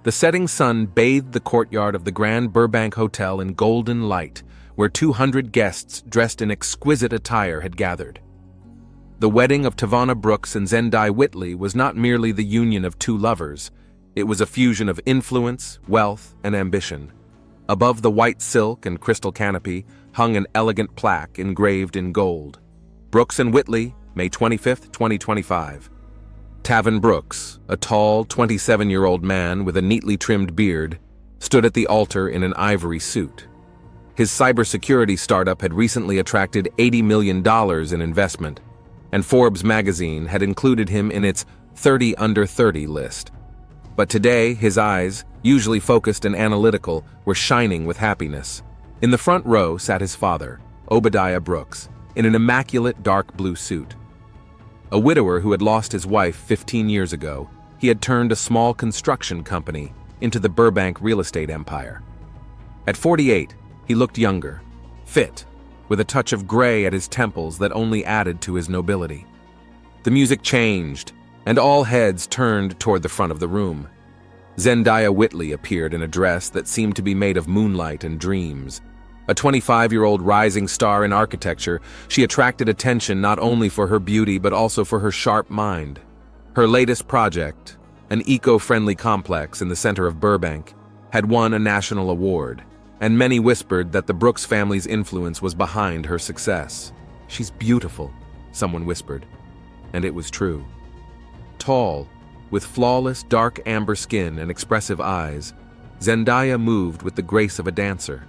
The setting sun bathed the courtyard of the Grand Burbank Hotel in golden light, where 200 guests dressed in exquisite attire had gathered. The wedding of Tavana Brooks and Zendaya Whitley was not merely the union of two lovers, it was a fusion of influence, wealth, and ambition. Above the white silk and crystal canopy hung an elegant plaque engraved in gold. Brooks and Whitley, May 25, 2025. Tavan Brooks, a tall, 27-year-old man with a neatly trimmed beard, stood at the altar in an ivory suit. His cybersecurity startup had recently attracted $80 million in investment, and Forbes magazine had included him in its 30 Under 30 list. But today, his eyes, usually focused and analytical, were shining with happiness. In the front row sat his father, Obadiah Brooks, in an immaculate dark blue suit. A widower who had lost his wife 15 years ago, he had turned a small construction company into the Burbank real estate empire. At 48, he looked younger, fit, with a touch of gray at his temples that only added to his nobility. The music changed, and all heads turned toward the front of the room. Zendaya Whitley appeared in a dress that seemed to be made of moonlight and dreams. A 25-year-old rising star in architecture, she attracted attention not only for her beauty but also for her sharp mind. Her latest project, an eco-friendly complex in the center of Burbank, had won a national award, and many whispered that the Brooks family's influence was behind her success. "She's beautiful," someone whispered, and it was true. Tall, with flawless dark amber skin and expressive eyes, Zendaya moved with the grace of a dancer.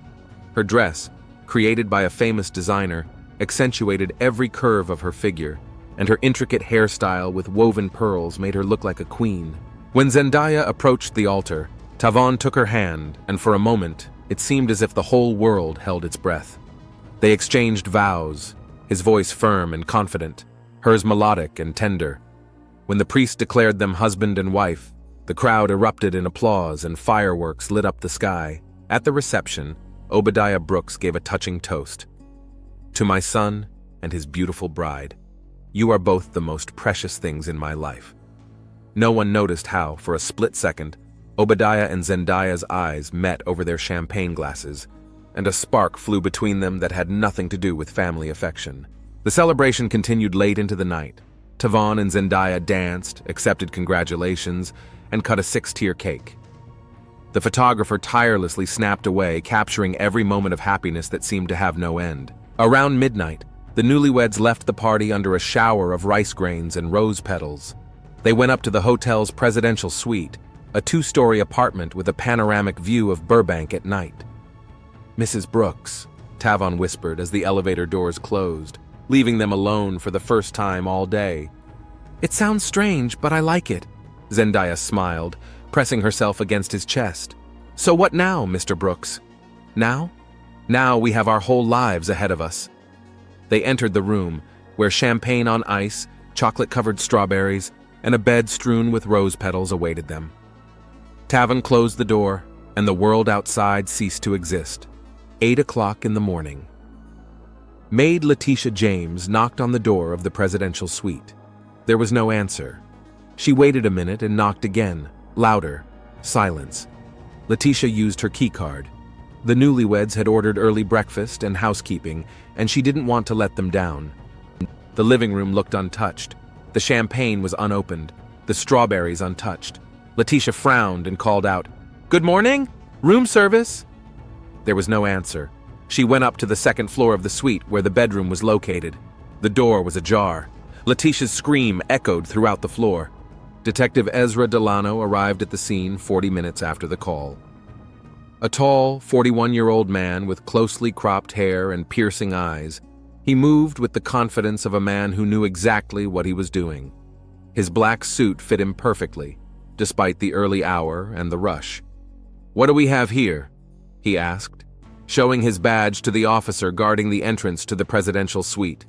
Her dress, created by a famous designer, accentuated every curve of her figure, and her intricate hairstyle with woven pearls made her look like a queen. When Zendaya approached the altar, Tavan took her hand, and for a moment, it seemed as if the whole world held its breath. They exchanged vows, his voice firm and confident, hers melodic and tender. When the priest declared them husband and wife, the crowd erupted in applause and fireworks lit up the sky. At the reception, Obadiah Brooks gave a touching toast. "To my son and his beautiful bride, you are both the most precious things in my life." No one noticed how, for a split second, Obadiah and Zendaya's eyes met over their champagne glasses, and a spark flew between them that had nothing to do with family affection. The celebration continued late into the night. Tavan and Zendaya danced, accepted congratulations, and cut a 6-tier cake. The photographer tirelessly snapped away, capturing every moment of happiness that seemed to have no end. Around midnight, the newlyweds left the party under a shower of rice grains and rose petals. They went up to the hotel's presidential suite, a 2-story apartment with a panoramic view of Burbank at night. "Mrs. Brooks," Tavan whispered as the elevator doors closed, leaving them alone for the first time all day. "It sounds strange, but I like it," Zendaya smiled, pressing herself against his chest. "So what now, Mr. Brooks?" "Now? Now we have our whole lives ahead of us." They entered the room, where champagne on ice, chocolate-covered strawberries, and a bed strewn with rose petals awaited them. Tavan closed the door, and the world outside ceased to exist. 8 o'clock in the morning. Maid Letitia James knocked on the door of the presidential suite. There was no answer. She waited a minute and knocked again. Louder. Silence. Letitia used her keycard. The newlyweds had ordered early breakfast and housekeeping, and she didn't want to let them down. The living room looked untouched. The champagne was unopened. The strawberries untouched. Letitia frowned and called out, "Good morning? Room service?" There was no answer. She went up to the second floor of the suite where the bedroom was located. The door was ajar. Letitia's scream echoed throughout the floor. Detective Ezra Delano arrived at the scene 40 minutes after the call. A tall, 41-year-old man with closely cropped hair and piercing eyes, he moved with the confidence of a man who knew exactly what he was doing. His black suit fit him perfectly, despite the early hour and the rush. "What do we have here?" he asked, showing his badge to the officer guarding the entrance to the presidential suite.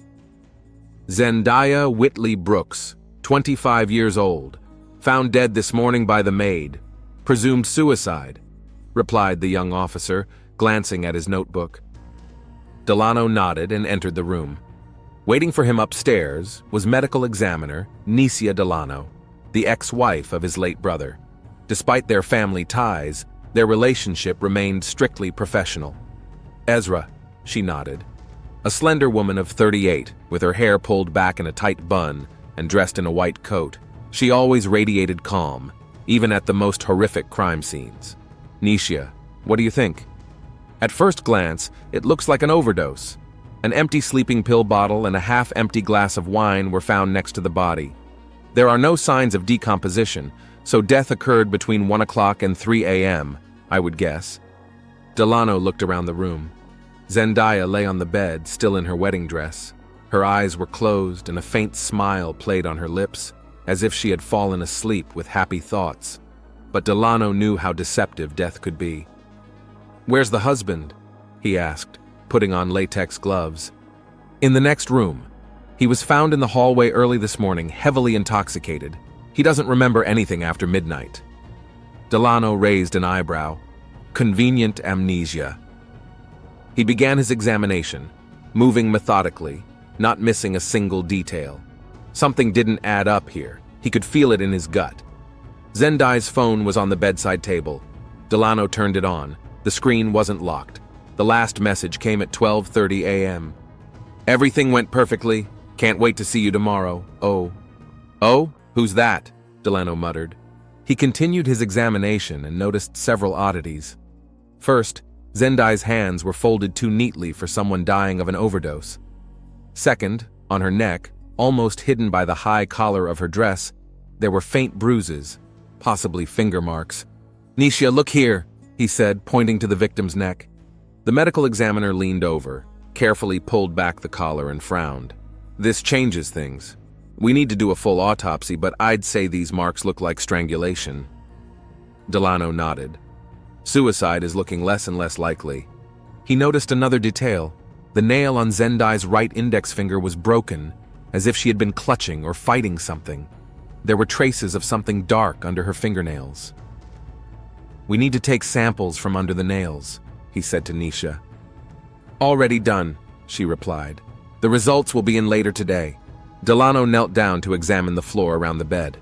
"Zendaya Whitley Brooks, 25 years old, found dead this morning by the maid. Presumed suicide," replied the young officer, glancing at his notebook. Delano nodded and entered the room. Waiting for him upstairs was medical examiner Necia Delano, the ex-wife of his late brother. Despite their family ties, their relationship remained strictly professional. Ezra, she nodded. A slender woman of 38, with her hair pulled back in a tight bun and dressed in a white coat. She always radiated calm, even at the most horrific crime scenes. Nisha, what do you think? At first glance, it looks like an overdose. An empty sleeping pill bottle and a half-empty glass of wine were found next to the body. There are no signs of decomposition, so death occurred between 1 o'clock and 3 a.m., I would guess. Delano looked around the room. Zendaya lay on the bed, still in her wedding dress. Her eyes were closed and a faint smile played on her lips, as if she had fallen asleep with happy thoughts. But Delano knew how deceptive death could be. "Where's the husband?" he asked, putting on latex gloves. "In the next room. He was found in the hallway early this morning, heavily intoxicated. He doesn't remember anything after midnight." Delano raised an eyebrow. Convenient amnesia. He began his examination, moving methodically, not missing a single detail. Something didn't add up here. He could feel it in his gut. Zendaya's phone was on the bedside table. Delano turned it on. The screen wasn't locked. The last message came at 12:30 a.m. "Everything went perfectly. Can't wait to see you tomorrow. Oh." "Oh? Who's that?" Delano muttered. He continued his examination and noticed several oddities. First, Zendaya's hands were folded too neatly for someone dying of an overdose. Second, on her neck, almost hidden by the high collar of her dress, there were faint bruises, possibly finger marks. "Nisha, look here," he said, pointing to the victim's neck. The medical examiner leaned over, carefully pulled back the collar and frowned. "This changes things. We need to do a full autopsy, but I'd say these marks look like strangulation." Delano nodded. Suicide is looking less and less likely. He noticed another detail. The nail on Zendaya's right index finger was broken, as if she had been clutching or fighting something. There were traces of something dark under her fingernails. "We need to take samples from under the nails," he said to Nisha. "Already done," she replied. "The results will be in later today." Delano knelt down to examine the floor around the bed.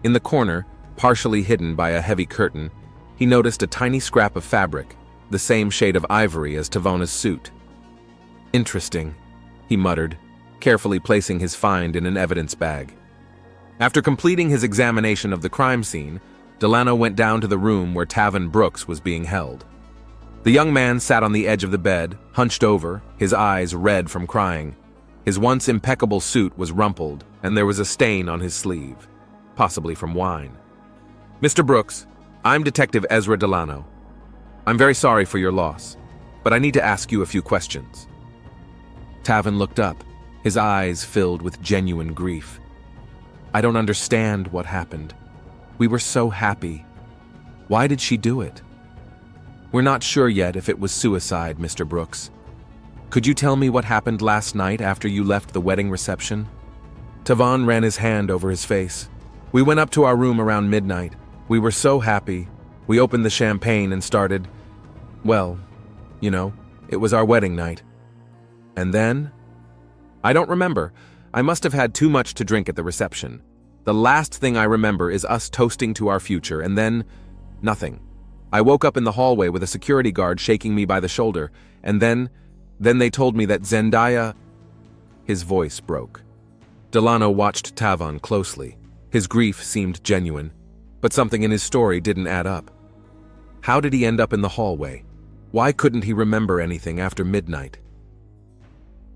In the corner, partially hidden by a heavy curtain, he noticed a tiny scrap of fabric, the same shade of ivory as Tavona's suit. "Interesting," he muttered, carefully placing his find in an evidence bag. After completing his examination of the crime scene, Delano went down to the room where Tavan Brooks was being held. The young man sat on the edge of the bed, hunched over, his eyes red from crying. His once impeccable suit was rumpled, and there was a stain on his sleeve, possibly from wine. "Mr. Brooks, I'm Detective Ezra Delano. I'm very sorry for your loss, but I need to ask you a few questions." Tavan looked up, his eyes filled with genuine grief. "I don't understand what happened. We were so happy. Why did she do it?" "We're not sure yet if it was suicide, Mr. Brooks. Could you tell me what happened last night after you left the wedding reception?" Tavan ran his hand over his face. "We went up to our room around midnight. We were so happy. We opened the champagne and started, well, you know, it was our wedding night. And then? I don't remember. I must have had too much to drink at the reception. The last thing I remember is us toasting to our future, and then nothing. I woke up in the hallway with a security guard shaking me by the shoulder, and then they told me that Zendaya..." His voice broke. Delano watched Tavan closely. His grief seemed genuine, but something in his story didn't add up. How did he end up in the hallway? Why couldn't he remember anything after midnight?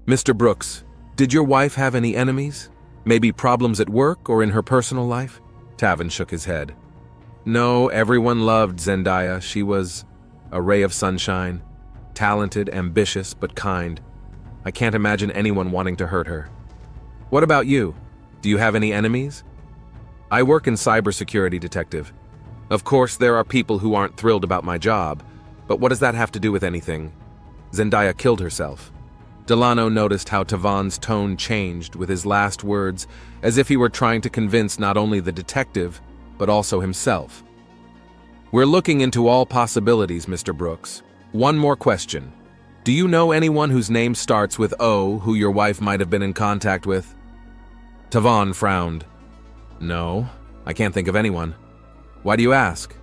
"Mr. Brooks, did your wife have any enemies? Maybe problems at work or in her personal life?" Tavan shook his head. "No, everyone loved Zendaya. She was a ray of sunshine. Talented, ambitious, but kind. I can't imagine anyone wanting to hurt her. What about you? Do you have any enemies?" "I work in cybersecurity, Detective. Of course, there are people who aren't thrilled about my job, but what does that have to do with anything? Zendaya killed herself." Delano noticed how Tavan's tone changed with his last words, as if he were trying to convince not only the detective, but also himself. "We're looking into all possibilities, Mr. Brooks. One more question. Do you know anyone whose name starts with O who your wife might have been in contact with?" Tavan frowned. "No, I can't think of anyone." Why do you ask?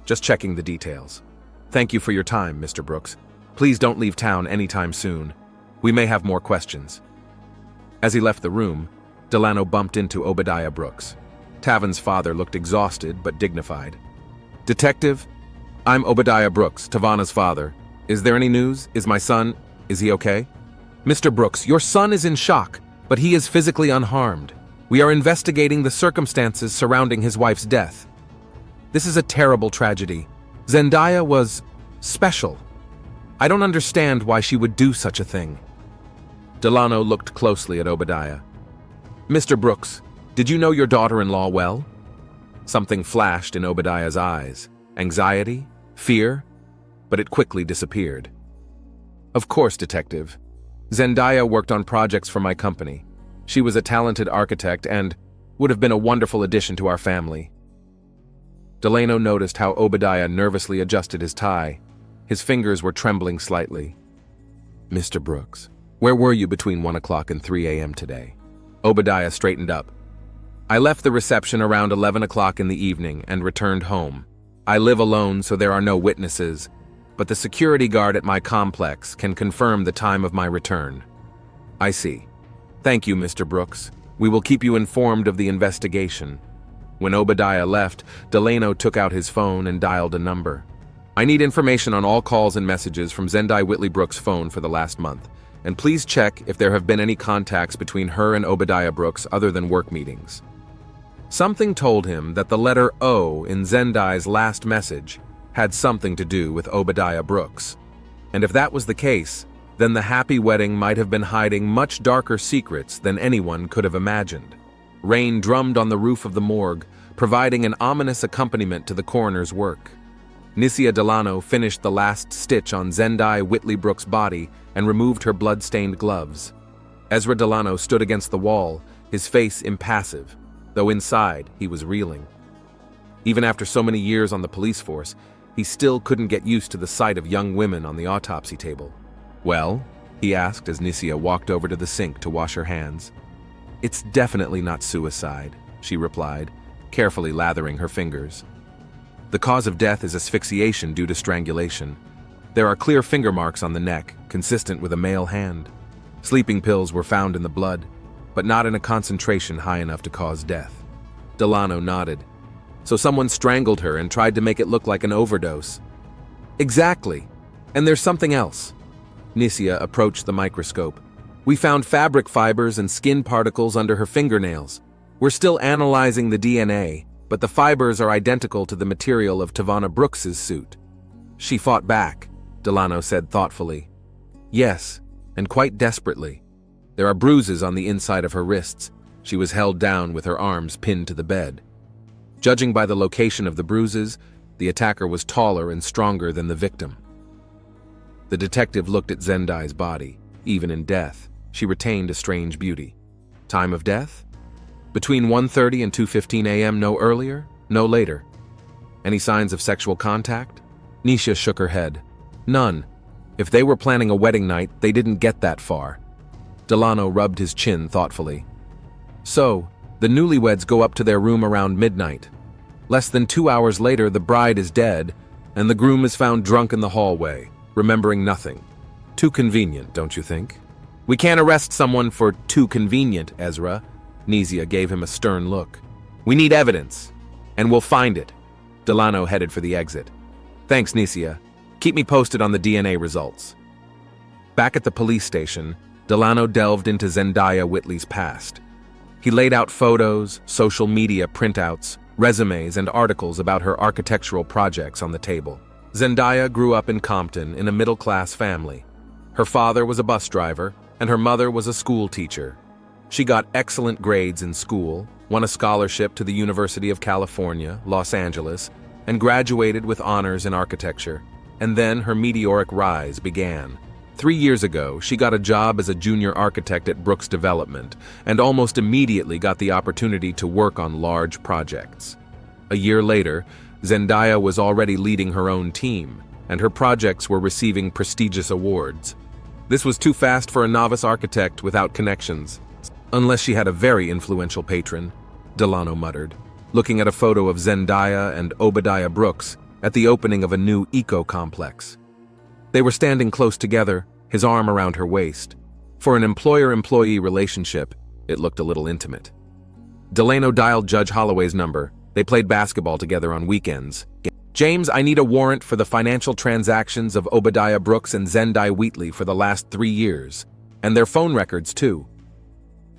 Just checking the details. Thank you for your time, Mr. Brooks. Please don't leave town anytime soon. We may have more questions. As he left the room, Delano bumped into Obadiah Brooks. Tavin's father looked exhausted but dignified. Detective, I'm Obadiah Brooks, Tavana's father. Is there any news? Is he okay? Mr. Brooks, your son is in shock, but he is physically unharmed. We are investigating the circumstances surrounding his wife's death. This is a terrible tragedy. Zendaya was special. I don't understand why she would do such a thing. Delano looked closely at Obadiah. Mr. Brooks, did you know your daughter-in-law well? Something flashed in Obadiah's eyes. Anxiety? Fear? But it quickly disappeared. Of course, Detective. Zendaya worked on projects for my company. She was a talented architect and would have been a wonderful addition to our family. Delano noticed how Obadiah nervously adjusted his tie. His fingers were trembling slightly. Mr. Brooks, where were you between 1 o'clock and 3 a.m. today? Obadiah straightened up. I left the reception around 11 o'clock in the evening and returned home. I live alone, so there are no witnesses, but the security guard at my complex can confirm the time of my return. I see. Thank you, Mr. Brooks. We will keep you informed of the investigation. When Obadiah left, Delano took out his phone and dialed a number. I need information on all calls and messages from Zendaya Whitley Brooks' phone for the last month, and please check if there have been any contacts between her and Obadiah Brooks other than work meetings. Something told him that the letter O in Zendaya's last message had something to do with Obadiah Brooks. And if that was the case, then the happy wedding might have been hiding much darker secrets than anyone could have imagined. Rain drummed on the roof of the morgue, providing an ominous accompaniment to the coroner's work. Nicia Delano finished the last stitch on Zendaya Whitley Brooks' body and removed her blood-stained gloves. Ezra Delano stood against the wall, his face impassive, though inside he was reeling. Even after so many years on the police force, he still couldn't get used to the sight of young women on the autopsy table. Well, he asked as Nicia walked over to the sink to wash her hands. It's definitely not suicide, she replied, carefully lathering her fingers. The cause of death is asphyxiation due to strangulation. There are clear finger marks on the neck, consistent with a male hand. Sleeping pills were found in the blood, but not in a concentration high enough to cause death. Delano nodded. So someone strangled her and tried to make it look like an overdose. Exactly. And there's something else. Nicia approached the microscope. We found fabric fibers and skin particles under her fingernails. We're still analyzing the DNA, but the fibers are identical to the material of Tavana Brooks's suit. She fought back, Delano said thoughtfully. Yes, and quite desperately. There are bruises on the inside of her wrists. She was held down with her arms pinned to the bed. Judging by the location of the bruises, the attacker was taller and stronger than the victim. The detective looked at Zendaya's body. Even in death, she retained a strange beauty. Time of death? Between 1:30 and 2:15 a.m., no earlier, no later. Any signs of sexual contact? Nicia shook her head. None. If they were planning a wedding night, they didn't get that far. Delano rubbed his chin thoughtfully. So, the newlyweds go up to their room around midnight. Less than 2 hours later, the bride is dead, and the groom is found drunk in the hallway, remembering nothing. Too convenient, don't you think? We can't arrest someone for too convenient, Ezra. Nicia gave him a stern look. We need evidence, and we'll find it. Delano headed for the exit. Thanks, Nicia. Keep me posted on the DNA results. Back at the police station, Delano delved into Zendaya Whitley's past. He laid out photos, social media printouts, resumes, and articles about her architectural projects on the table. Zendaya grew up in Compton in a middle-class family. Her father was a bus driver, and her mother was a school teacher. She got excellent grades in school, won a scholarship to the University of California, Los Angeles, and graduated with honors in architecture. And then her meteoric rise began. 3 years ago, she got a job as a junior architect at Brooks Development, and almost immediately got the opportunity to work on large projects. A year later, Zendaya was already leading her own team, and her projects were receiving prestigious awards. This was too fast for a novice architect without connections. Unless she had a very influential patron, Delano muttered. looking at a photo of Zendaya and Obadiah Brooks at the opening of a new eco-complex. They were standing close together, his arm around her waist. For an employer-employee relationship, it looked a little intimate. Delano dialed Judge Holloway's number. They played basketball together on weekends. "James, I need a warrant for the financial transactions of Obadiah Brooks and Zendaya Wheatley for the last 3 years, and their phone records, too."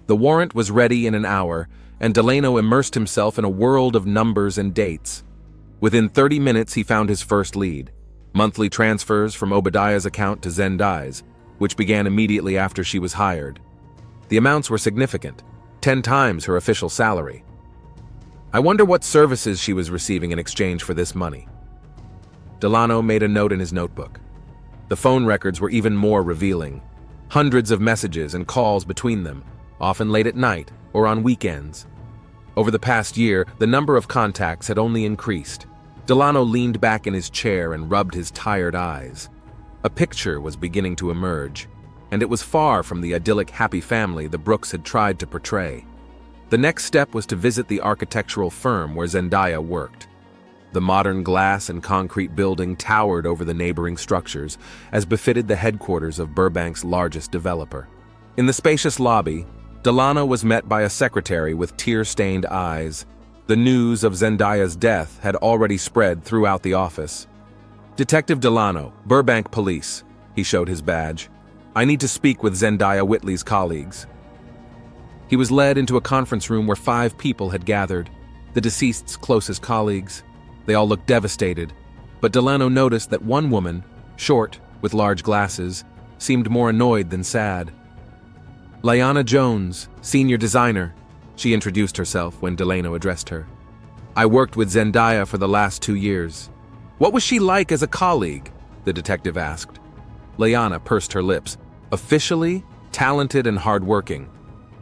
The warrant was ready in an hour, and Delano immersed himself in a world of numbers and dates. Within 30 minutes, he found his first lead: monthly transfers from Obadiah's account to Zendaya's, which began immediately after she was hired. The amounts were significant, 10 times her official salary. I wonder what services she was receiving in exchange for this money. Delano made a note in his notebook. The phone records were even more revealing. Hundreds of messages and calls between them, often late at night or on weekends. Over the past year, the number of contacts had only increased. Delano leaned back in his chair and rubbed his tired eyes. A picture was beginning to emerge, and it was far from the idyllic happy family the Brooks had tried to portray. The next step was to visit the architectural firm where Zendaya worked. The modern glass and concrete building towered over the neighboring structures, as befitted the headquarters of Burbank's largest developer. In the spacious lobby, Delano was met by a secretary with tear-stained eyes. The news of Zendaya's death had already spread throughout the office. "Detective Delano, Burbank Police," he showed his badge. "I need to speak with Zendaya Whitley's colleagues." He was led into a conference room where 5 people had gathered, the deceased's closest colleagues. They all looked devastated, but Delano noticed that one woman, short, with large glasses, seemed more annoyed than sad. "Liana Jones, senior designer," she introduced herself when Delano addressed her. "I worked with Zendaya for the last 2 years. What was she like as a colleague?" the detective asked. Liana pursed her lips. "Officially, talented and hardworking.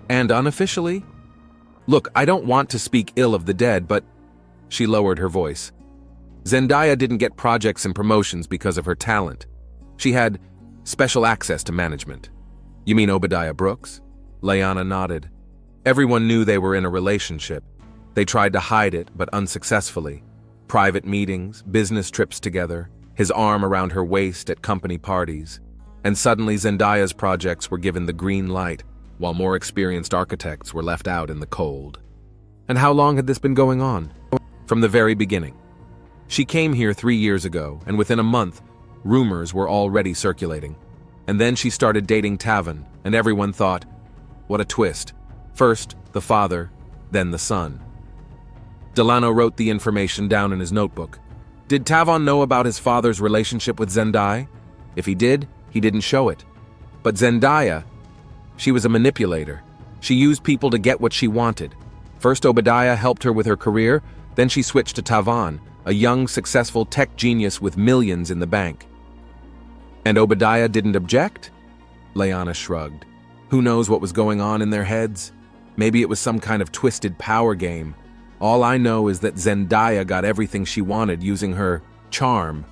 And unofficially? Look, I don't want to speak ill of the dead, but..." She lowered her voice. "Zendaya didn't get projects and promotions because of her talent. She had special access to management." "You mean Obadiah Brooks?" Liana nodded. "Everyone knew they were in a relationship. They tried to hide it, but unsuccessfully. Private meetings, business trips together, his arm around her waist at company parties. And suddenly Zendaya's projects were given the green light, while more experienced architects were left out in the cold." "And how long had this been going on?" "From the very beginning. She came here 3 years ago, and within a month, rumors were already circulating. And then she started dating Tavan, and everyone thought, what a twist. First, the father, then the son." Delano wrote the information down in his notebook. Did Tavan know about his father's relationship with Zendaya? If he did, he didn't show it. But Zendaya, she was a manipulator. She used people to get what she wanted. First, Obadiah helped her with her career, then she switched to Tavan, a young, successful tech genius with millions in the bank. "And Obadiah didn't object?" Liana shrugged. "Who knows what was going on in their heads? Maybe it was some kind of twisted power game. All I know is that Zendaya got everything she wanted using her charm."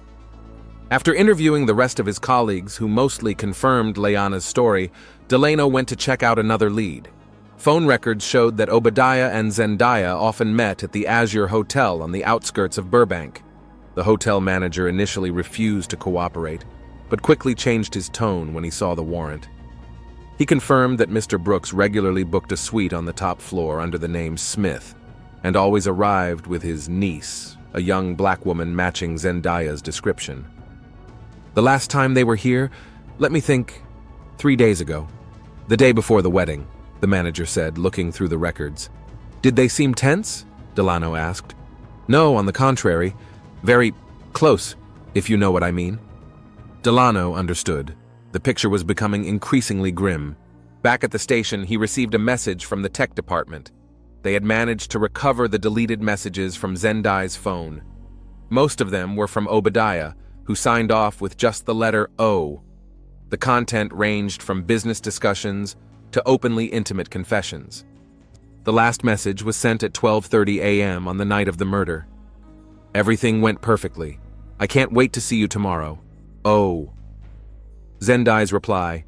After interviewing the rest of his colleagues, who mostly confirmed Liana's story, Delano went to check out another lead. Phone records showed that Obadiah and Zendaya often met at the Azure Hotel on the outskirts of Burbank. The hotel manager initially refused to cooperate, but quickly changed his tone when he saw the warrant. He confirmed that Mr. Brooks regularly booked a suite on the top floor under the name Smith, and always arrived with his niece, a young black woman matching Zendaya's description. "The last time they were here, let me think, 3 days ago. The day before the wedding," the manager said, looking through the records. "Did they seem tense?" Delano asked. "No, on the contrary. Very close, if you know what I mean." Delano understood. The picture was becoming increasingly grim. Back at the station, he received a message from the tech department. They had managed to recover the deleted messages from Zendaya's phone. Most of them were from Obadiah, who signed off with just the letter O. The content ranged from business discussions to openly intimate confessions. The last message was sent at 12:30 a.m. on the night of the murder. "Everything went perfectly. I can't wait to see you tomorrow. O." Zendaya's reply: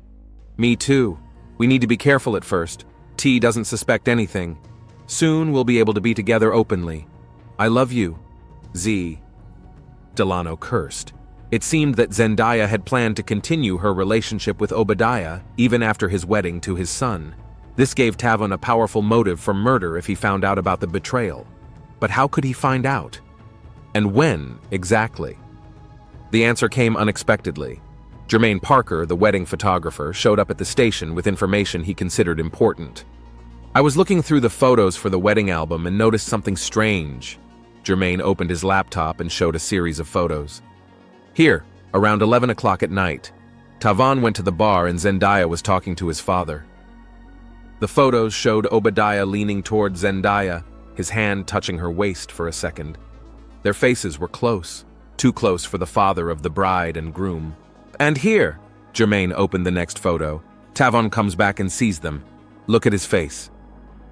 "Me too. We need to be careful at first. T doesn't suspect anything." Soon we'll be able to be together openly. I love you, Z. Delano cursed. It seemed that Zendaya had planned to continue her relationship with Obadiah even after his wedding to his son. This gave Tavon a powerful motive for murder if he found out about the betrayal. But how could he find out? And when, exactly? The answer came unexpectedly. Jermaine Parker, the wedding photographer, showed up at the station with information he considered important. I was looking through the photos for the wedding album and noticed something strange. Jermaine opened his laptop and showed a series of photos. Here, around 11 o'clock at night, Tavon went to the bar and Zendaya was talking to his father. The photos showed Obadiah leaning toward Zendaya, his hand touching her waist for a second. Their faces were close, too close for the father of the bride and groom. And here, Jermaine opened the next photo. Tavon comes back and sees them. Look at his face.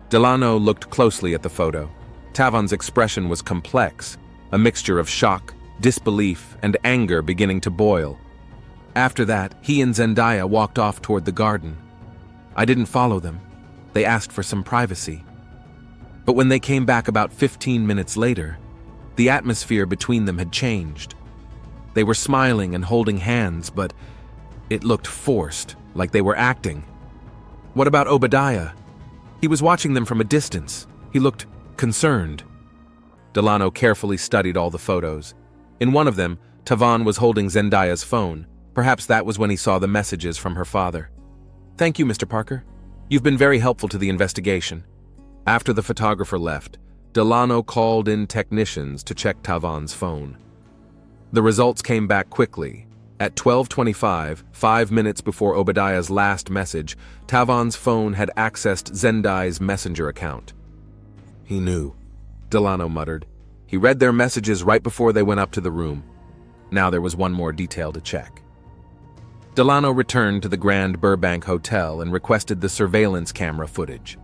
Delano looked closely at the photo. Tavon's expression was complex, a mixture of shock, disbelief, and anger beginning to boil. After that, he and Zendaya walked off toward the garden. I didn't follow them. They asked for some privacy. But when they came back about 15 minutes later, the atmosphere between them had changed. They were smiling and holding hands, but it looked forced, like they were acting. What about Obadiah? He was watching them from a distance. He looked concerned. Delano carefully studied all the photos. In one of them, Tavon was holding Zendaya's phone. Perhaps that was when he saw the messages from her father. Thank you, Mr. Parker. You've been very helpful to the investigation. After the photographer left, Delano called in technicians to check Tavon's phone. The results came back quickly. At 12:25, 5 minutes before Obadiah's last message, Tavon's phone had accessed Zendaya's messenger account. He knew, Delano muttered. He read their messages right before they went up to the room. Now there was one more detail to check. Delano returned to the Grand Burbank Hotel and requested the surveillance camera footage.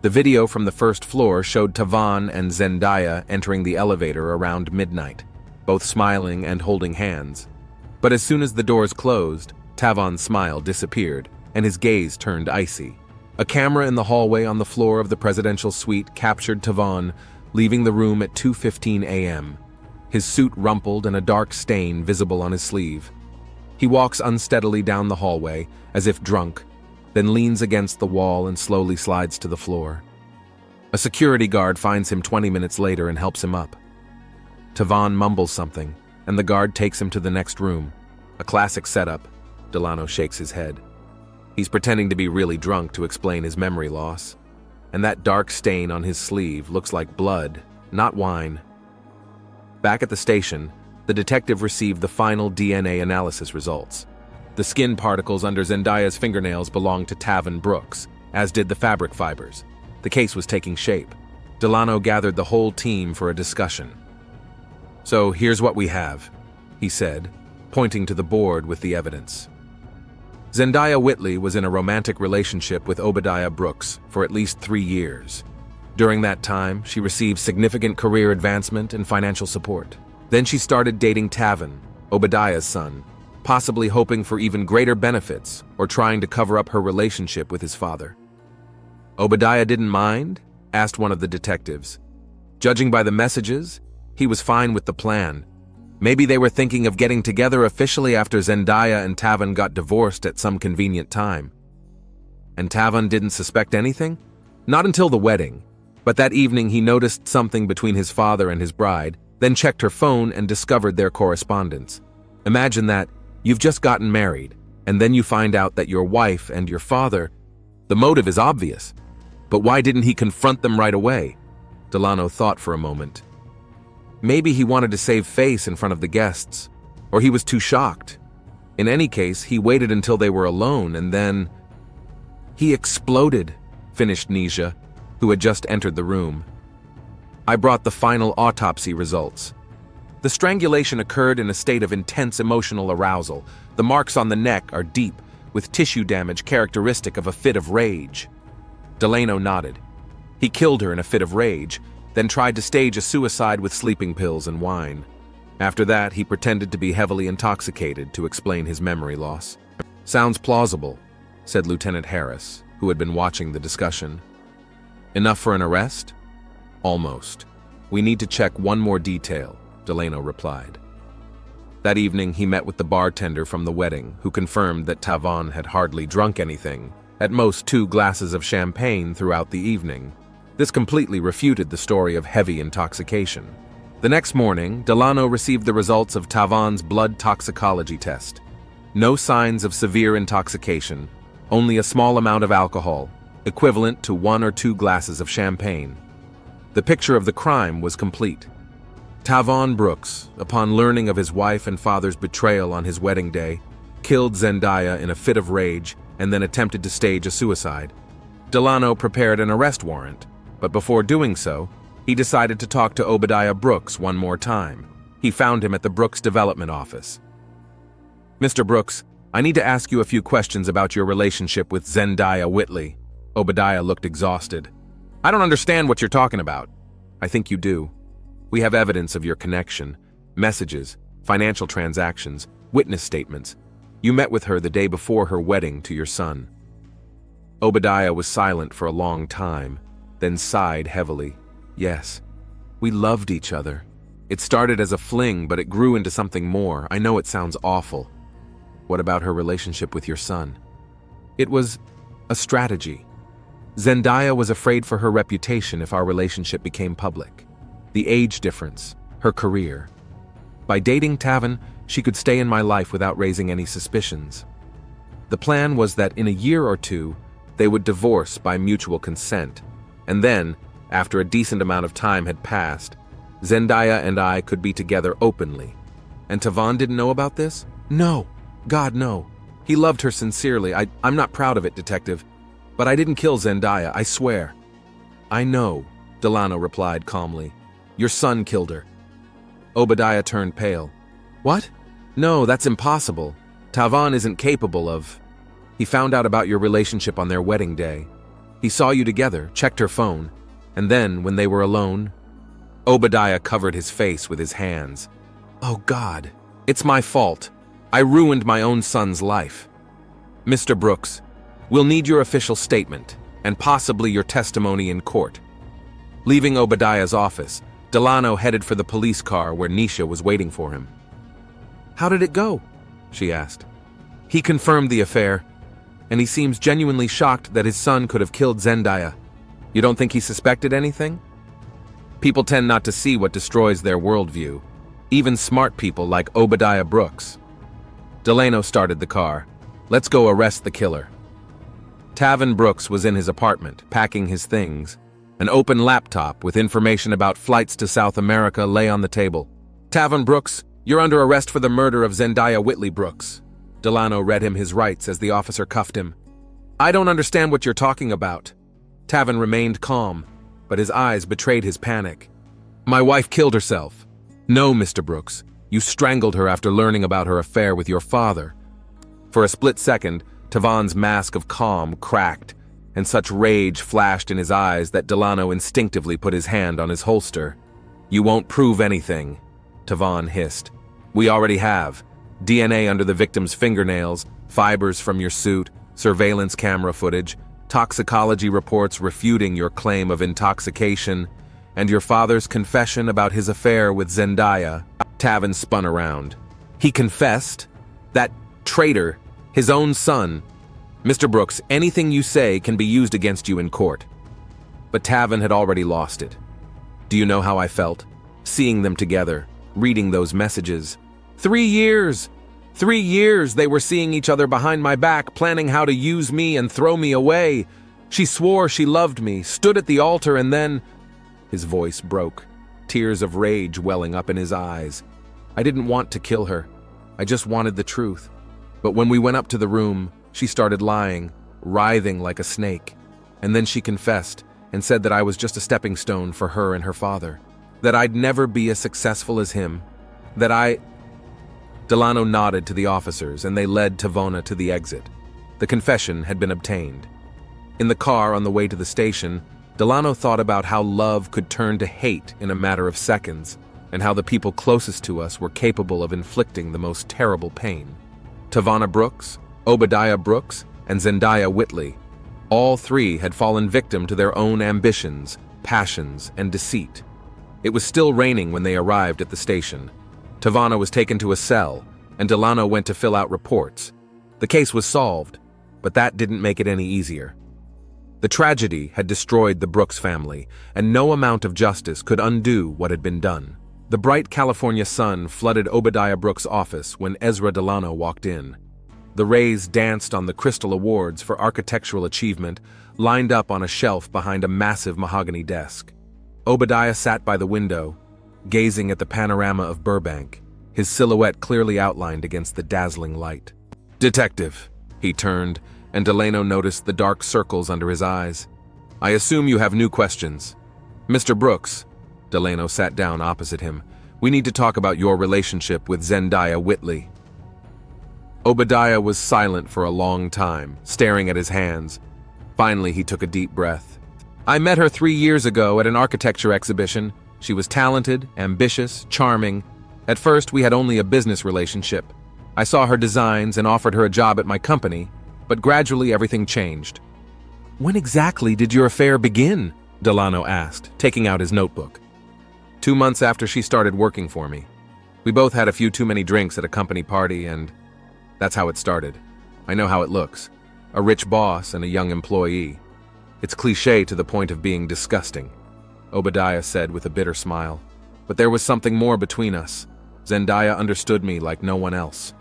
The video from the first floor showed Tavon and Zendaya entering the elevator around midnight, both smiling and holding hands. But as soon as the doors closed, Tavon's smile disappeared, and his gaze turned icy. A camera in the hallway on the floor of the presidential suite captured Tavon, leaving the room at 2:15 a.m., his suit rumpled and a dark stain visible on his sleeve. He walks unsteadily down the hallway, as if drunk, then leans against the wall and slowly slides to the floor. A security guard finds him 20 minutes later and helps him up. Tavon mumbles something, and the guard takes him to the next room. A classic setup. Delano shakes his head. He's pretending to be really drunk to explain his memory loss. And that dark stain on his sleeve looks like blood, not wine. Back at the station, the detective received the final DNA analysis results. The skin particles under Zendaya's fingernails belonged to Tavon Brooks, as did the fabric fibers. The case was taking shape. Delano gathered the whole team for a discussion. So here's what we have, he said, pointing to the board with the evidence. Zendaya Whitley was in a romantic relationship with Obadiah Brooks for at least 3 years. During that time, she received significant career advancement and financial support. Then she started dating Tavon, Obadiah's son, possibly hoping for even greater benefits or trying to cover up her relationship with his father. Obadiah didn't mind? Asked one of the detectives. Judging by the messages, he was fine with the plan. Maybe they were thinking of getting together officially after Zendaya and Tavon got divorced at some convenient time. And Tavon didn't suspect anything? Not until the wedding. But that evening he noticed something between his father and his bride, then checked her phone and discovered their correspondence. Imagine that, you've just gotten married, and then you find out that your wife and your father, the motive is obvious. But why didn't he confront them right away? Delano thought for a moment. Maybe he wanted to save face in front of the guests, or he was too shocked. In any case, he waited until they were alone and then... He exploded, finished Nisha, who had just entered the room. I brought the final autopsy results. The strangulation occurred in a state of intense emotional arousal. The marks on the neck are deep, with tissue damage characteristic of a fit of rage. Delano nodded. He killed her in a fit of rage, then tried to stage a suicide with sleeping pills and wine. After that, he pretended to be heavily intoxicated to explain his memory loss. Sounds plausible, said Lieutenant Harris, who had been watching the discussion. Enough for an arrest? Almost. We need to check one more detail, Delano replied. That evening, he met with the bartender from the wedding, who confirmed that Tavan had hardly drunk anything, at most 2 glasses of champagne throughout the evening. This completely refuted the story of heavy intoxication. The next morning, Delano received the results of Tavan's blood toxicology test. No signs of severe intoxication, only a small amount of alcohol, equivalent to 1 or 2 glasses of champagne. The picture of the crime was complete. Tavan Brooks, upon learning of his wife and father's betrayal on his wedding day, killed Zendaya in a fit of rage and then attempted to stage a suicide. Delano prepared an arrest warrant, but before doing so, he decided to talk to Obadiah Brooks one more time. He found him at the Brooks Development Office. "Mr. Brooks, I need to ask you a few questions about your relationship with Zendaya Whitley." Obadiah looked exhausted. "I don't understand what you're talking about." "I think you do. We have evidence of your connection, messages, financial transactions, witness statements. You met with her the day before her wedding to your son." Obadiah was silent for a long time, then sighed heavily. "Yes, we loved each other. It started as a fling, but it grew into something more. I know it sounds awful." "What about her relationship with your son?" "It was a strategy. Zendaya was afraid for her reputation if our relationship became public. The age difference, her career. By dating Tavan, she could stay in my life without raising any suspicions. The plan was that in a year or 2, they would divorce by mutual consent, and then, after a decent amount of time had passed, Zendaya and I could be together openly. And Tavan didn't know about this? No. God, no. He loved her sincerely. I'm not proud of it, Detective. But I didn't kill Zendaya, I swear." "I know," Delano replied calmly. "Your son killed her." Obadiah turned pale. "What? No, that's impossible. Tavan isn't capable of..." "He found out about your relationship on their wedding day. He saw you together, checked her phone, and then, when they were alone..." Obadiah covered his face with his hands. "Oh God, it's my fault. I ruined my own son's life. Mr. Brooks, we'll need your official statement, and possibly your testimony in court." Leaving Obadiah's office, Delano headed for the police car where Nisha was waiting for him. "How did it go?" she asked. "He confirmed the affair, and he seems genuinely shocked that his son could have killed Zendaya. You don't think he suspected anything?" People tend not to see what destroys their worldview, even smart people like Obadiah Brooks. Delano started the car. "Let's go arrest the killer." Tavan Brooks was in his apartment, packing his things. An open laptop with information about flights to South America lay on the table. "Tavan Brooks, you're under arrest for the murder of Zendaya Whitley Brooks." Delano read him his rights as the officer cuffed him. "I don't understand what you're talking about." Tavan remained calm, but his eyes betrayed his panic. "My wife killed herself." "No, Mr. Brooks. You strangled her after learning about her affair with your father." For a split second, Tavan's mask of calm cracked, and such rage flashed in his eyes that Delano instinctively put his hand on his holster. "You won't prove anything," Tavan hissed. "We already have. DNA under the victim's fingernails, fibers from your suit, surveillance camera footage, toxicology reports refuting your claim of intoxication, and your father's confession about his affair with Zendaya." Tavan spun around. "He confessed? That traitor, his own son. Mr. Brooks, anything you say can be used against you in court." But Tavan had already lost it. "Do you know how I felt? Seeing them together, reading those messages. 3 years! 3 years they were seeing each other behind my back, planning how to use me and throw me away. She swore she loved me, stood at the altar, and then..." His voice broke, tears of rage welling up in his eyes. "I didn't want to kill her. I just wanted the truth. But when we went up to the room, she started lying, writhing like a snake. And then she confessed and said that I was just a stepping stone for her and her father. That I'd never be as successful as him. That I..." Delano nodded to the officers, and they led Tavona to the exit. The confession had been obtained. In the car on the way to the station, Delano thought about how love could turn to hate in a matter of seconds, and how the people closest to us were capable of inflicting the most terrible pain. Tavona Brooks, Obadiah Brooks, and Zendaya Whitley. All three had fallen victim to their own ambitions, passions, and deceit. It was still raining when they arrived at the station. Tavana was taken to a cell, and Delano went to fill out reports. The case was solved, but that didn't make it any easier. The tragedy had destroyed the Brooks family, and no amount of justice could undo what had been done. The bright California sun flooded Obadiah Brooks' office when Ezra Delano walked in. The rays danced on the Crystal Awards for architectural achievement, lined up on a shelf behind a massive mahogany desk. Obadiah sat by the window, gazing at the panorama of Burbank, his silhouette clearly outlined against the dazzling light. "Detective," he turned, and Delano noticed the dark circles under his eyes. "I assume you have new questions." "Mr. Brooks," Delano sat down opposite him, "we need to talk about your relationship with Zendaya Whitley." Obadiah was silent for a long time, staring at his hands. Finally, he took a deep breath. "I met her 3 years ago at an architecture exhibition. She was talented, ambitious, charming. At first, we had only a business relationship. I saw her designs and offered her a job at my company, but gradually everything changed." "When exactly did your affair begin?" Delano asked, taking out his notebook. 2 months after she started working for me. We both had a few too many drinks at a company party, and that's how it started. I know how it looks. A rich boss and a young employee. It's cliché to the point of being disgusting," Obadiah said with a bitter smile. "But there was something more between us. Zendaya understood me like no one else.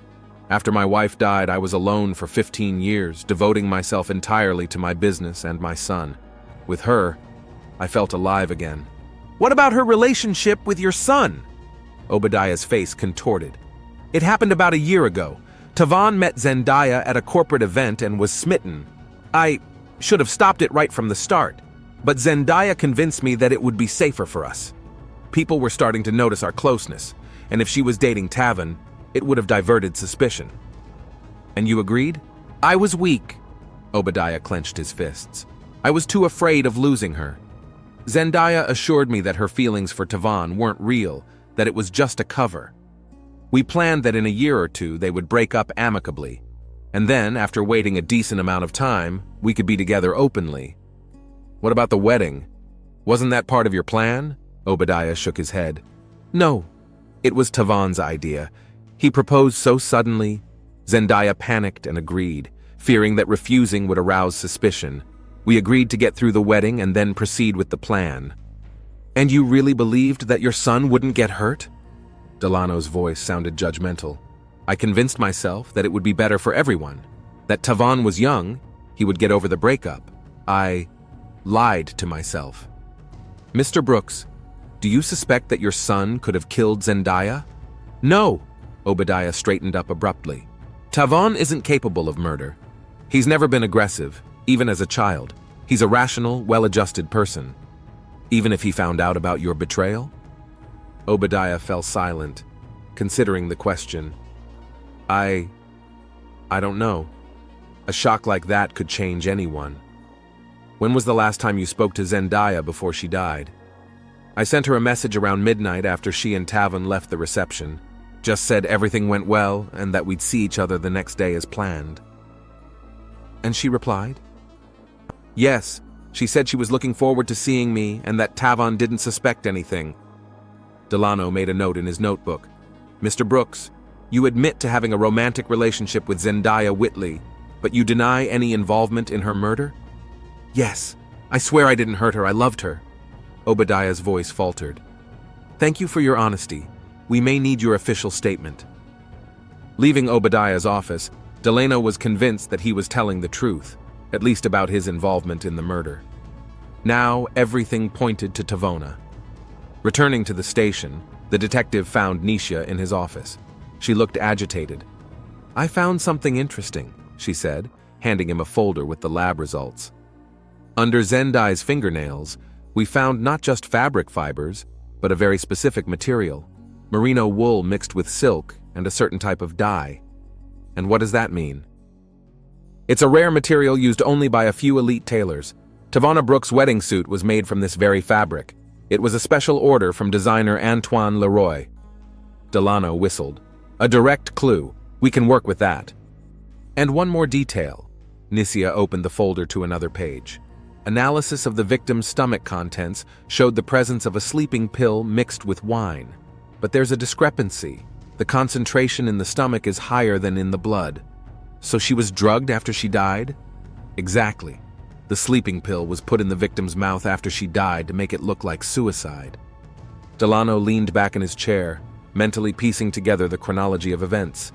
After my wife died, I was alone for 15 years, devoting myself entirely to my business and my son. With her, I felt alive again." "What about her relationship with your son?" Obadiah's face contorted. "It happened about a year ago. Tavan met Zendaya at a corporate event and was smitten. I should have stopped it right from the start, but Zendaya convinced me that it would be safer for us. People were starting to notice our closeness, and if she was dating Tavan, it would have diverted suspicion." "And you agreed?" "I was weak." Obadiah clenched his fists. "I was too afraid of losing her. Zendaya assured me that her feelings for Tavan weren't real, that it was just a cover. We planned that in a year or two they would break up amicably, and then, after waiting a decent amount of time, we could be together openly." "What about the wedding? Wasn't that part of your plan?" Obadiah shook his head. "No, it was Tavan's idea. He proposed so suddenly. Zendaya panicked and agreed, fearing that refusing would arouse suspicion. We agreed to get through the wedding and then proceed with the plan." "And you really believed that your son wouldn't get hurt?" Delano's voice sounded judgmental. "I convinced myself that it would be better for everyone, that Tavan was young, he would get over the breakup. I lied to myself." "Mr. Brooks, do you suspect that your son could have killed Zendaya?" "No," Obadiah straightened up abruptly. "Tavan isn't capable of murder. He's never been aggressive, even as a child. He's a rational, well-adjusted person. Even if he found out about your betrayal?" Obadiah fell silent, considering the question. I don't know. A shock like that could change anyone." "When was the last time you spoke to Zendaya before she died?" "I sent her a message around midnight after she and Tavan left the reception. Just said everything went well and that we'd see each other the next day as planned." "And she replied?" "Yes, she said she was looking forward to seeing me and that Tavan didn't suspect anything." Delano made a note in his notebook. "Mr. Brooks, you admit to having a romantic relationship with Zendaya Whitley, but you deny any involvement in her murder?" "Yes, I swear I didn't hurt her, I loved her." Obadiah's voice faltered. "Thank you for your honesty. We may need your official statement." Leaving Obadiah's office, Delano was convinced that he was telling the truth, at least about his involvement in the murder. Now everything pointed to Tavona. Returning to the station, the detective found Nisha in his office. She looked agitated. "I found something interesting," she said, handing him a folder with the lab results. "Under Zendaya's fingernails, we found not just fabric fibers, but a very specific material. Merino wool mixed with silk and a certain type of dye. And what does that mean?" "It's a rare material used only by a few elite tailors. Tavana Brooks' wedding suit was made from this very fabric. It was a special order from designer Antoine Leroy." Delano whistled. "A direct clue. We can work with that." "And one more detail. Nicia opened the folder to another page. Analysis of the victim's stomach contents showed the presence of a sleeping pill mixed with wine. But there's a discrepancy. The concentration in the stomach is higher than in the blood. So she was drugged after she died? Exactly. The sleeping pill was put in the victim's mouth after she died to make it look like suicide. Delano leaned back in his chair, mentally piecing together the chronology of events.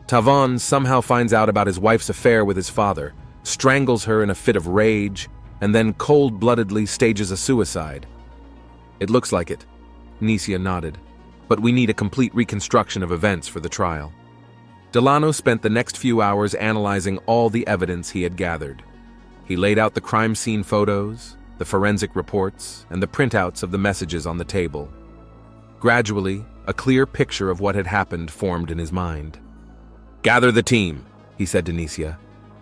Tavan somehow finds out about his wife's affair with his father, strangles her in a fit of rage, and then cold-bloodedly stages a suicide. It looks like it. Nicia nodded. But we need a complete reconstruction of events for the trial. Delano spent the next few hours analyzing all the evidence he had gathered. He laid out the crime scene photos, the forensic reports, and the printouts of the messages on the table. Gradually, a clear picture of what had happened formed in his mind. "Gather the team," he said to Nicia.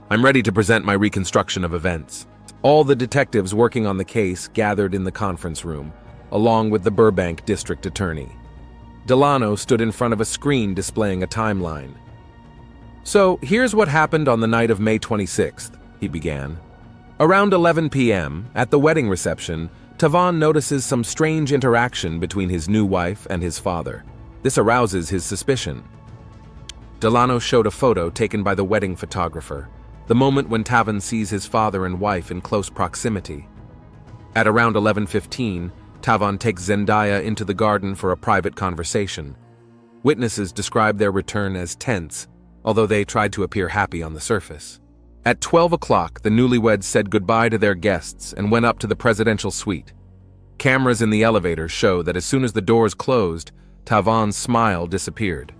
"I'm ready to present my reconstruction of events." All the detectives working on the case gathered in the conference room, along with the Burbank district attorney. Delano stood in front of a screen displaying a timeline. "So, here's what happened on the night of May 26th, he began. Around 11 p.m., at the wedding reception, Tavan notices some strange interaction between his new wife and his father. This arouses his suspicion. Delano showed a photo taken by the wedding photographer, the moment when Tavan sees his father and wife in close proximity. At around 11:15, Tavan takes Zendaya into the garden for a private conversation. Witnesses describe their return as tense, although they tried to appear happy on the surface. At 12 o'clock, the newlyweds said goodbye to their guests and went up to the presidential suite. Cameras in the elevator show that as soon as the doors closed, Tavan's smile disappeared.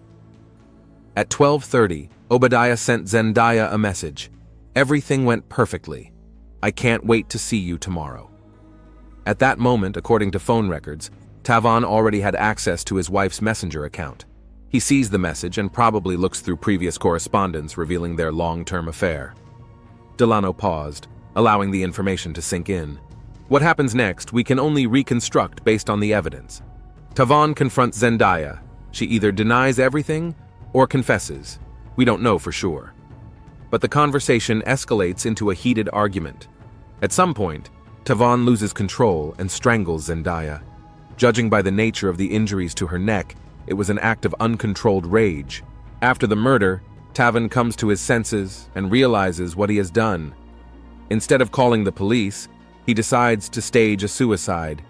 At 12:30, Obadiah sent Zendaya a message. "Everything went perfectly. I can't wait to see you tomorrow." At that moment, according to phone records, Tavan already had access to his wife's Messenger account. He sees the message and probably looks through previous correspondence revealing their long-term affair. Delano paused, allowing the information to sink in. What happens next, we can only reconstruct based on the evidence. Tavan confronts Zendaya. She either denies everything or confesses. We don't know for sure. But the conversation escalates into a heated argument. At some point, Tavan loses control and strangles Zendaya. Judging by the nature of the injuries to her neck, it was an act of uncontrolled rage. After the murder, Tavan comes to his senses and realizes what he has done. Instead of calling the police, he decides to stage a suicide.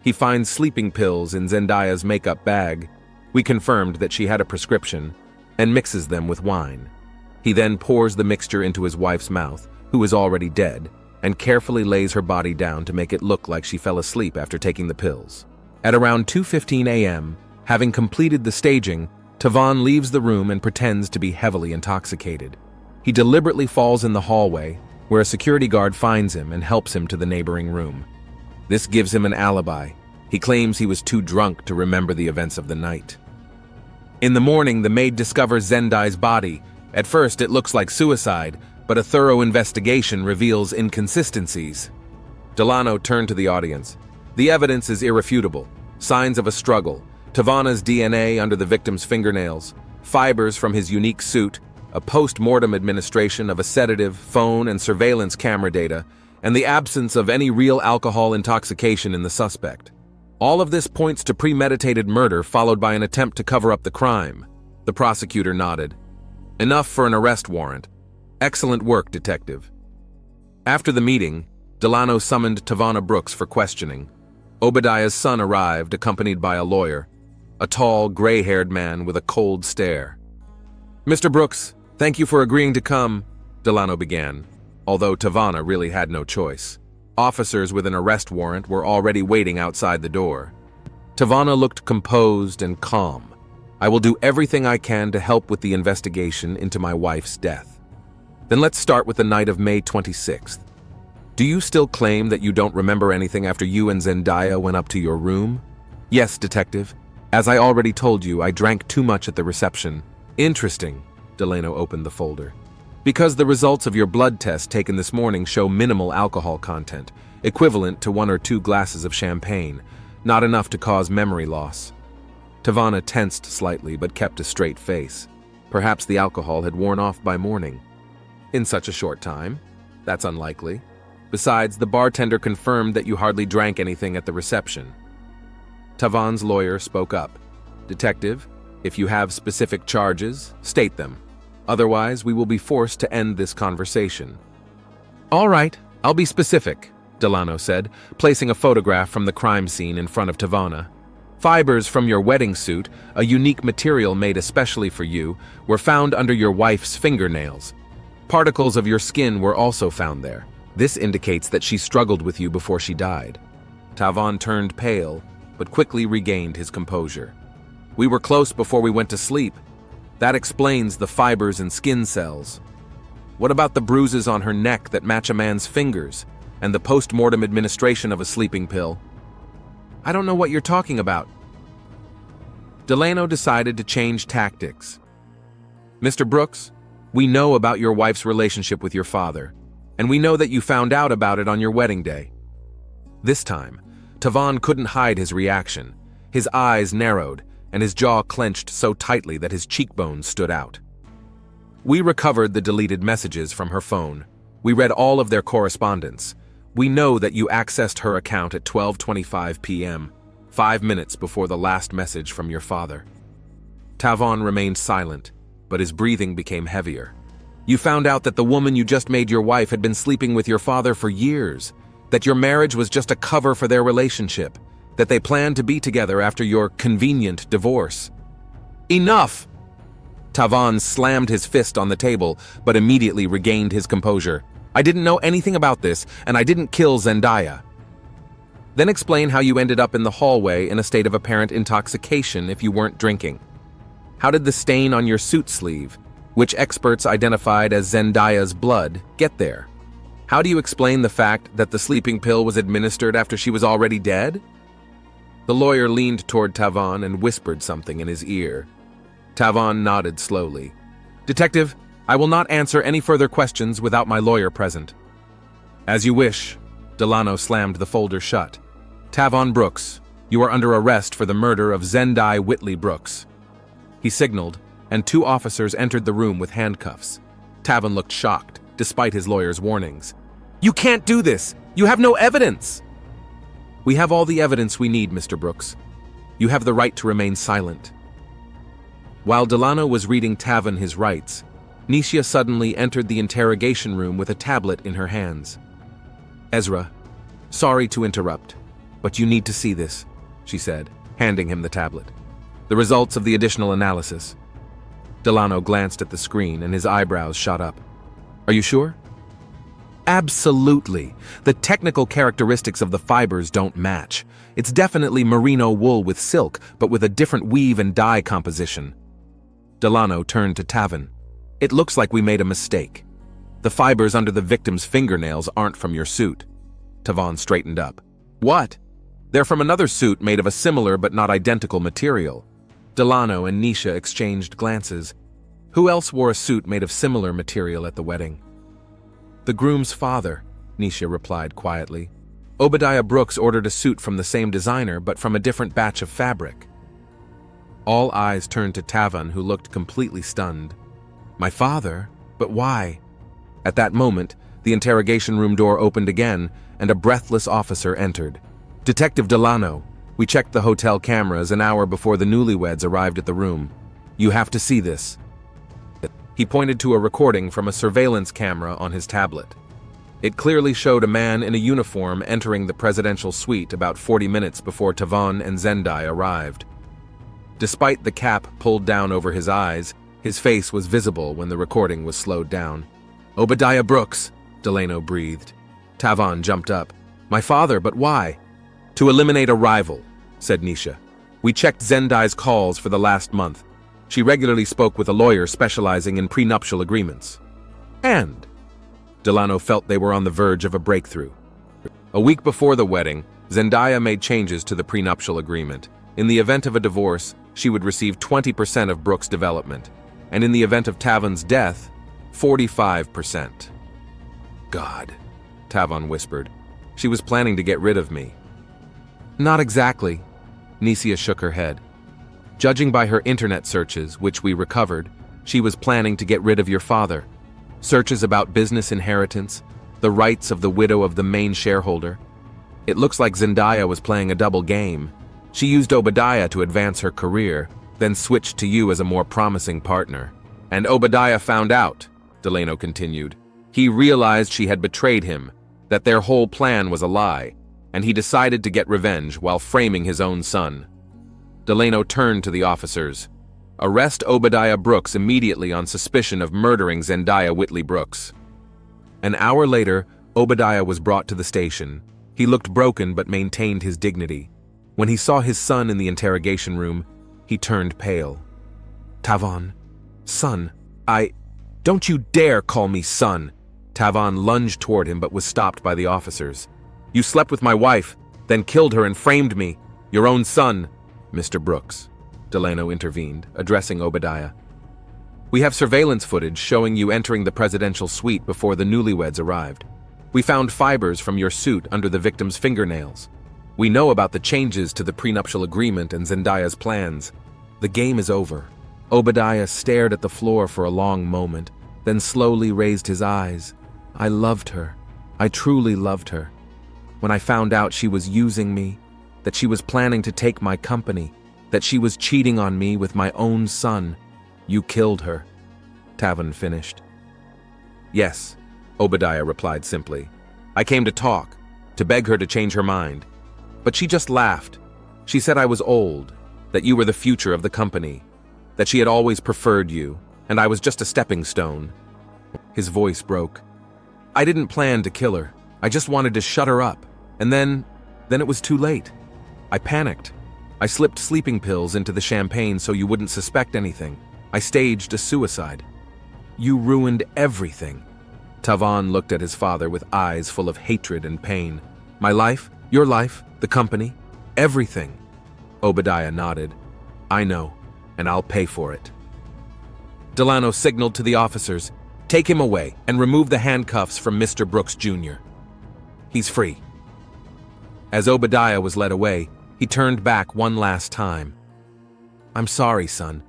He finds sleeping pills in Zendaya's makeup bag. We confirmed that she had a prescription, and mixes them with wine. He then pours the mixture into his wife's mouth, who is already dead, and carefully lays her body down to make it look like she fell asleep after taking the pills. At around 2:15 a.m., having completed the staging, Tavan leaves the room and pretends to be heavily intoxicated. He deliberately falls in the hallway, where a security guard finds him and helps him to the neighboring room. This gives him an alibi. He claims he was too drunk to remember the events of the night. In the morning, the maid discovers Zendaya's body. At first, it looks like suicide, but a thorough investigation reveals inconsistencies. Delano turned to the audience. The evidence is irrefutable. Signs of a struggle. Tavana's DNA under the victim's fingernails, fibers from his unique suit, a post-mortem administration of a sedative, phone, and surveillance camera data, and the absence of any real alcohol intoxication in the suspect. All of this points to premeditated murder followed by an attempt to cover up the crime. The prosecutor nodded. Enough for an arrest warrant. Excellent work, detective. After the meeting, Delano summoned Tavana Brooks for questioning. Obadiah's son arrived, accompanied by a lawyer, a tall, gray-haired man with a cold stare. "Mr. Brooks, thank you for agreeing to come," Delano began, although Tavana really had no choice. Officers with an arrest warrant were already waiting outside the door. Tavana looked composed and calm. "I will do everything I can to help with the investigation into my wife's death." "Then let's start with the night of May 26th. Do you still claim that you don't remember anything after you and Zendaya went up to your room?" "Yes, detective. As I already told you, I drank too much at the reception." "Interesting." Delano opened the folder. "Because the results of your blood test taken this morning show minimal alcohol content, equivalent to 1 or 2 glasses of champagne, not enough to cause memory loss." Tavana tensed slightly but kept a straight face. Perhaps the alcohol had worn off by morning. In such a short time? That's unlikely. Besides, the bartender confirmed that you hardly drank anything at the reception. Tavan's lawyer spoke up. Detective, if you have specific charges, state them. Otherwise, we will be forced to end this conversation. All right, I'll be specific, Delano said, placing a photograph from the crime scene in front of Tavana. Fibers from your wedding suit, a unique material made especially for you, were found under your wife's fingernails. Particles of your skin were also found there. This indicates that she struggled with you before she died. Tavan turned pale, but quickly regained his composure. We were close before we went to sleep. That explains the fibers and skin cells. What about the bruises on her neck that match a man's fingers, and the post-mortem administration of a sleeping pill? I don't know what you're talking about. Delano decided to change tactics. Mr. Brooks, we know about your wife's relationship with your father, and we know that you found out about it on your wedding day. This time, Tavan couldn't hide his reaction. His eyes narrowed, and his jaw clenched so tightly that his cheekbones stood out. We recovered the deleted messages from her phone. We read all of their correspondence. We know that you accessed her account at 12:25 p.m., 5 minutes before the last message from your father. Tavan remained silent, but his breathing became heavier. You found out that the woman you just made your wife had been sleeping with your father for years, that your marriage was just a cover for their relationship, that they planned to be together after your convenient divorce. Enough! Tavan slammed his fist on the table, but immediately regained his composure. I didn't know anything about this, and I didn't kill Zendaya. Then explain how you ended up in the hallway in a state of apparent intoxication if you weren't drinking. How did the stain on your suit sleeve, which experts identified as Zendaya's blood, get there? How do you explain the fact that the sleeping pill was administered after she was already dead? The lawyer leaned toward Tavan and whispered something in his ear. Tavan nodded slowly. Detective, I will not answer any further questions without my lawyer present. As you wish. Delano slammed the folder shut. Tavan Brooks, you are under arrest for the murder of Zendai Whitley Brooks. He signaled, and 2 officers entered the room with handcuffs. Tavan looked shocked, despite his lawyer's warnings. You can't do this! You have no evidence! We have all the evidence we need, Mr. Brooks. You have the right to remain silent. While Delano was reading Tavan his rights, Nisha suddenly entered the interrogation room with a tablet in her hands. Ezra, sorry to interrupt, but you need to see this, she said, handing him the tablet. The results of the additional analysis. Delano glanced at the screen and his eyebrows shot up. Are you sure? Absolutely. The technical characteristics of the fibers don't match. It's definitely merino wool with silk, but with a different weave and dye composition. Delano turned to Tavan. It looks like we made a mistake. The fibers under the victim's fingernails aren't from your suit. Tavan straightened up. What? They're from another suit made of a similar but not identical material. Delano and Nisha exchanged glances. Who else wore a suit made of similar material at the wedding? The groom's father, Nisha replied quietly. Obadiah Brooks ordered a suit from the same designer but from a different batch of fabric. All eyes turned to Tavan, who looked completely stunned. My father? But why? At that moment, the interrogation room door opened again, and a breathless officer entered. Detective Delano, we checked the hotel cameras an hour before the newlyweds arrived at the room. You have to see this. He pointed to a recording from a surveillance camera on his tablet. It clearly showed a man in a uniform entering the presidential suite about 40 minutes before Tavan and Zendai arrived. Despite the cap pulled down over his eyes, his face was visible when the recording was slowed down. Obadiah Brooks, Delano breathed. Tavan jumped up. My father, but why? To eliminate a rival, said Nisha. We checked Zendai's calls for the last month. She regularly spoke with a lawyer specializing in prenuptial agreements. And Delano felt they were on the verge of a breakthrough. A week before the wedding, Zendaya made changes to the prenuptial agreement. In the event of a divorce, she would receive 20% of Brooks' development, and in the event of Tavan's death, 45%. God, Tavan whispered. She was planning to get rid of me. Not exactly, Nisha shook her head. Judging by her internet searches, which we recovered, she was planning to get rid of your father. Searches about business inheritance, the rights of the widow of the main shareholder. It looks like Zendaya was playing a double game. She used Obadiah to advance her career, then switched to you as a more promising partner. And Obadiah found out, Delano continued. He realized she had betrayed him, that their whole plan was a lie, and he decided to get revenge while framing his own son. Delano turned to the officers. Arrest Obadiah Brooks immediately on suspicion of murdering Zendaya Whitley Brooks. An hour later, Obadiah was brought to the station. He looked broken but maintained his dignity. When he saw his son in the interrogation room, he turned pale. Tavon, son, don't you dare call me son! Tavon lunged toward him but was stopped by the officers. You slept with my wife, then killed her and framed me. Your own son, Mr. Brooks. Delano intervened, addressing Obadiah. We have surveillance footage showing you entering the presidential suite before the newlyweds arrived. We found fibers from your suit under the victim's fingernails. We know about the changes to the prenuptial agreement and Zendaya's plans. The game is over. Obadiah stared at the floor for a long moment, then slowly raised his eyes. I loved her. I truly loved her. When I found out she was using me, that she was planning to take my company, that she was cheating on me with my own son, you killed her, Tavon finished. Yes, Obadiah replied simply. I came to talk, to beg her to change her mind. But she just laughed. She said I was old, that you were the future of the company, that she had always preferred you, and I was just a stepping stone. His voice broke. I didn't plan to kill her. I just wanted to shut her up. And then it was too late. I panicked. I slipped sleeping pills into the champagne so you wouldn't suspect anything. I staged a suicide. You ruined everything. Tavon looked at his father with eyes full of hatred and pain. My life, your life, the company, everything. Obadiah nodded. I know, and I'll pay for it. Delano signaled to the officers, take him away and remove the handcuffs from Mr. Brooks Jr. He's free. As Obadiah was led away, he turned back one last time. I'm sorry, son.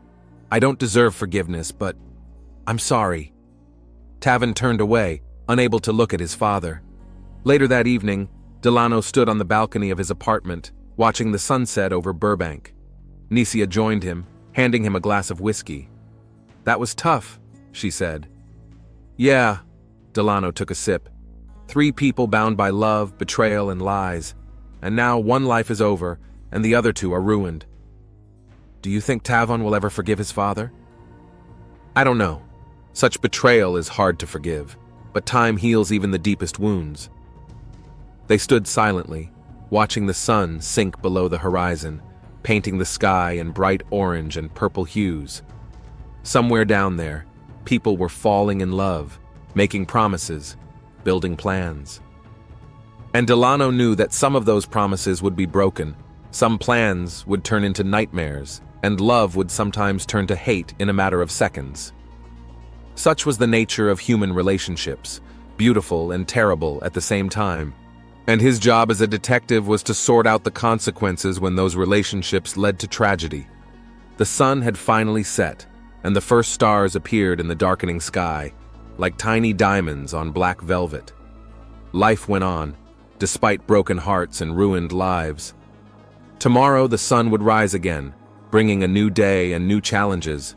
I don't deserve forgiveness, but I'm sorry. Tavon turned away, unable to look at his father. Later that evening, Delano stood on the balcony of his apartment, watching the sunset over Burbank. Necia joined him, handing him a glass of whiskey. That was tough, she said. Yeah, Delano took a sip. 3 people bound by love, betrayal, and lies. And now one life is over, and the other 2 are ruined. Do you think Tavon will ever forgive his father? I don't know. Such betrayal is hard to forgive, but time heals even the deepest wounds. They stood silently, watching the sun sink below the horizon, painting the sky in bright orange and purple hues. Somewhere down there, people were falling in love, making promises, building plans. And Delano knew that some of those promises would be broken, some plans would turn into nightmares, and love would sometimes turn to hate in a matter of seconds. Such was the nature of human relationships, beautiful and terrible at the same time. And his job as a detective was to sort out the consequences when those relationships led to tragedy. The sun had finally set, and the first stars appeared in the darkening sky, like tiny diamonds on black velvet. Life went on, despite broken hearts and ruined lives. Tomorrow the sun would rise again, bringing a new day and new challenges,